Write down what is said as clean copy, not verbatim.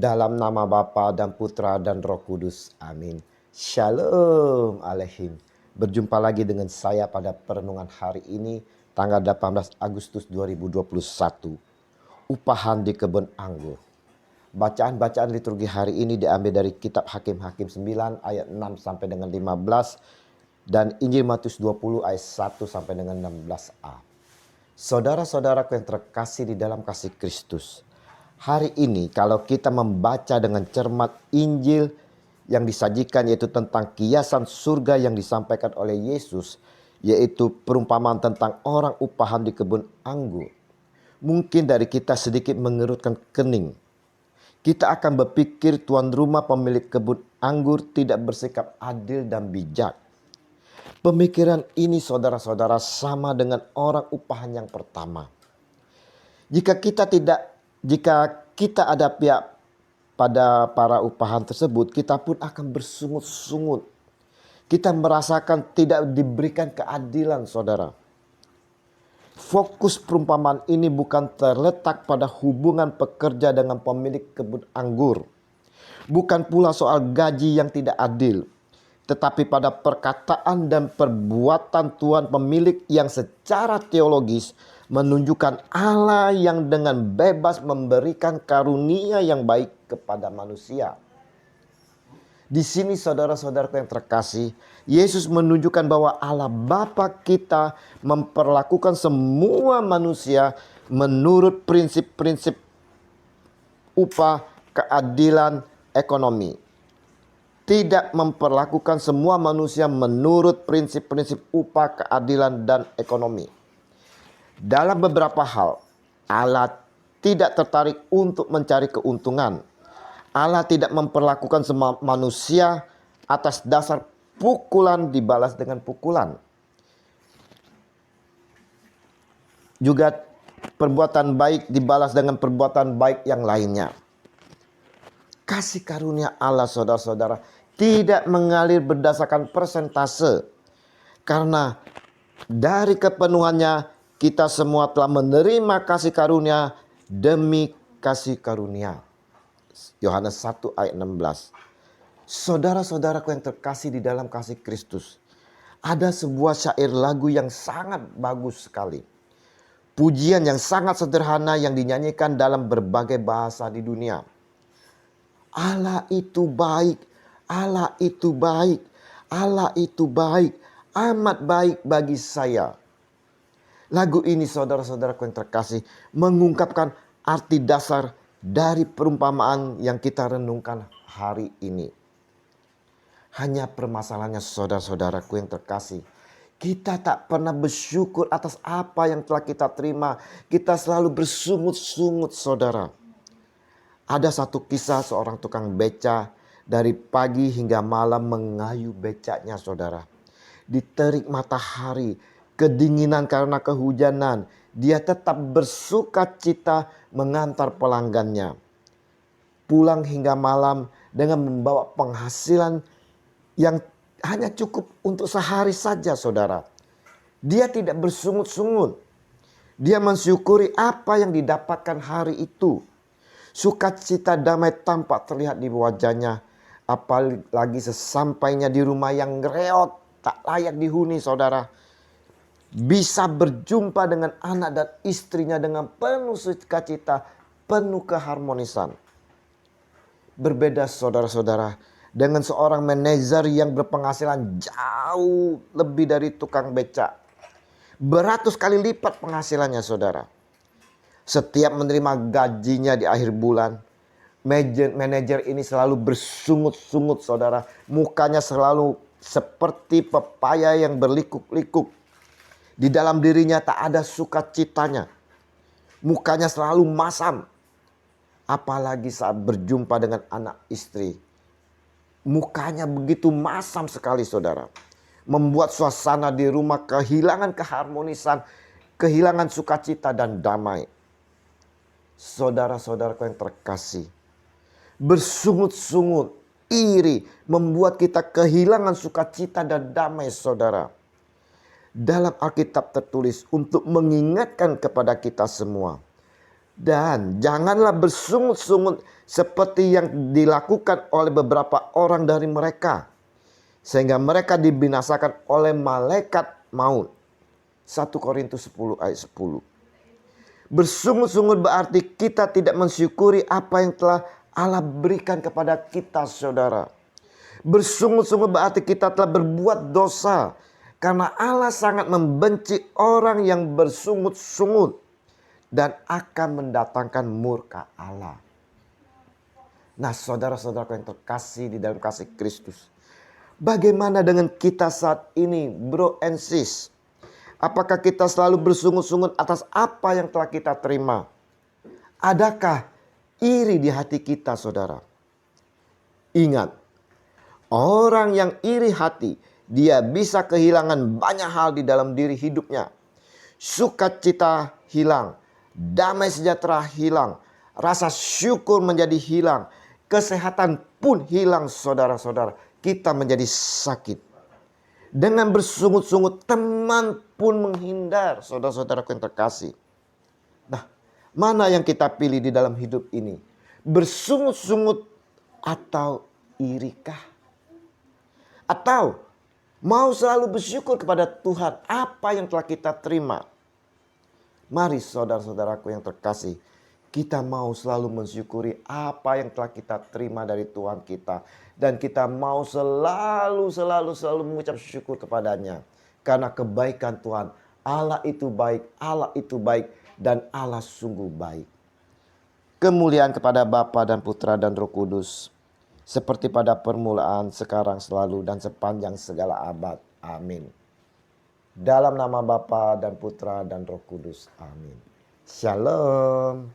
Dalam nama Bapa dan Putra dan Roh Kudus. Amin. Shalom Aleihim. Berjumpa lagi dengan saya pada perenungan hari ini, tanggal 18 Agustus 2021. Upahan di kebun anggur. Bacaan-bacaan liturgi hari ini diambil dari kitab Hakim-Hakim 9 ayat 6 sampai dengan 15 dan Injil Matius 20 ayat 1 sampai dengan 16a. Saudara-saudaraku yang terkasih di dalam kasih Kristus, hari ini kalau kita membaca dengan cermat Injil yang disajikan, yaitu tentang kiasan surga yang disampaikan oleh Yesus, yaitu perumpamaan tentang orang upahan di kebun anggur, mungkin dari kita sedikit mengerutkan kening. Kita akan berpikir tuan rumah pemilik kebun anggur tidak bersikap adil dan bijak. Pemikiran ini saudara-saudara sama dengan orang upahan yang pertama. Jika kita ada pihak pada para upahan tersebut, kita pun akan bersungut-sungut. Kita merasakan tidak diberikan keadilan, saudara. Fokus perumpamaan ini bukan terletak pada hubungan pekerja dengan pemilik kebun anggur. Bukan pula soal gaji yang tidak adil, tetapi pada perkataan dan perbuatan tuan pemilik yang secara teologis menunjukkan Allah yang dengan bebas memberikan karunia yang baik kepada manusia. Di sini saudara-saudaraku yang terkasih, Yesus menunjukkan bahwa Allah Bapa kita memperlakukan semua manusia menurut prinsip-prinsip upah keadilan ekonomi. Tidak memperlakukan semua manusia menurut prinsip-prinsip upah keadilan dan ekonomi. Dalam beberapa hal, Allah tidak tertarik untuk mencari keuntungan. Allah tidak memperlakukan semua manusia atas dasar pukulan dibalas dengan pukulan. Juga perbuatan baik dibalas dengan perbuatan baik yang lainnya. Kasih karunia Allah, saudara-saudara, tidak mengalir berdasarkan persentase. Karena dari kepenuhannya kita semua telah menerima kasih karunia demi kasih karunia. Yohanes 1 ayat 16. Saudara-saudaraku yang terkasih di dalam kasih Kristus, ada sebuah syair lagu yang sangat bagus sekali. Pujian yang sangat sederhana yang dinyanyikan dalam berbagai bahasa di dunia. Allah itu baik, Allah itu baik, Allah itu baik, amat baik bagi saya. Lagu ini saudara-saudaraku yang terkasih mengungkapkan arti dasar dari perumpamaan yang kita renungkan hari ini. Hanya permasalahannya saudara-saudaraku yang terkasih, kita tak pernah bersyukur atas apa yang telah kita terima. Kita selalu bersungut-sungut, saudara. Ada satu kisah seorang tukang beca dari pagi hingga malam mengayuh becaknya, saudara. Di terik matahari, kedinginan karena kehujanan, dia tetap bersuka cita mengantar pelanggannya. Pulang hingga malam dengan membawa penghasilan yang hanya cukup untuk sehari saja, saudara. Dia tidak bersungut-sungut. Dia mensyukuri apa yang didapatkan hari itu. Sukacita damai tampak terlihat di wajahnya. Apalagi sesampainya di rumah yang reot, tak layak dihuni, saudara. Bisa berjumpa dengan anak dan istrinya dengan penuh sukacita, penuh keharmonisan. Berbeda, saudara-saudara, dengan seorang manajer yang berpenghasilan jauh lebih dari tukang becak. Beratus kali lipat penghasilannya, saudara. Setiap menerima gajinya di akhir bulan, manajer ini selalu bersungut-sungut, saudara. Mukanya selalu seperti pepaya yang berlikuk-likuk. Di dalam dirinya tak ada sukacitanya. Mukanya selalu masam. Apalagi saat berjumpa dengan anak istri. Mukanya begitu masam sekali, saudara. Membuat suasana di rumah kehilangan keharmonisan, kehilangan sukacita dan damai. Saudara-saudaraku yang terkasih, bersungut-sungut, iri, membuat kita kehilangan sukacita dan damai, saudara. Dalam Alkitab tertulis untuk mengingatkan kepada kita semua Dan janganlah bersungut-sungut seperti yang dilakukan oleh beberapa orang dari mereka, sehingga mereka dibinasakan oleh malaikat maut. 1 Korintus 10 ayat 10. Bersungut-sungut berarti kita tidak mensyukuri apa yang telah Allah berikan kepada kita, saudara. Bersungut-sungut berarti kita telah berbuat dosa, karena Allah sangat membenci orang yang bersungut-sungut dan akan mendatangkan murka Allah. Nah, saudara-saudaraku yang terkasih di dalam kasih Kristus, bagaimana dengan kita saat ini, bro and sis? Apakah kita selalu bersungut-sungut atas apa yang telah kita terima? Adakah iri di hati kita, saudara? Ingat, orang yang iri hati, dia bisa kehilangan banyak hal di dalam diri hidupnya. Sukacita hilang, damai sejahtera hilang, rasa syukur menjadi hilang, kesehatan pun hilang, saudara-saudara. Kita menjadi sakit. Dengan bersungut-sungut, teman pun menghindar, saudara-saudaraku yang terkasih. Nah, mana yang kita pilih di dalam hidup ini? Bersungut-sungut atau irikah? Atau mau selalu bersyukur kepada Tuhan apa yang telah kita terima? Mari saudara-saudaraku yang terkasih, kita mau selalu mensyukuri apa yang telah kita terima dari Tuhan kita. Dan kita mau selalu mengucap syukur kepadanya. Karena kebaikan Tuhan, Allah itu baik, dan Allah sungguh baik. Kemuliaan kepada Bapa dan Putra dan Roh Kudus, seperti pada permulaan, sekarang, selalu, dan sepanjang segala abad. Amin. Dalam nama Bapa dan Putra dan Roh Kudus. Amin. Shalom.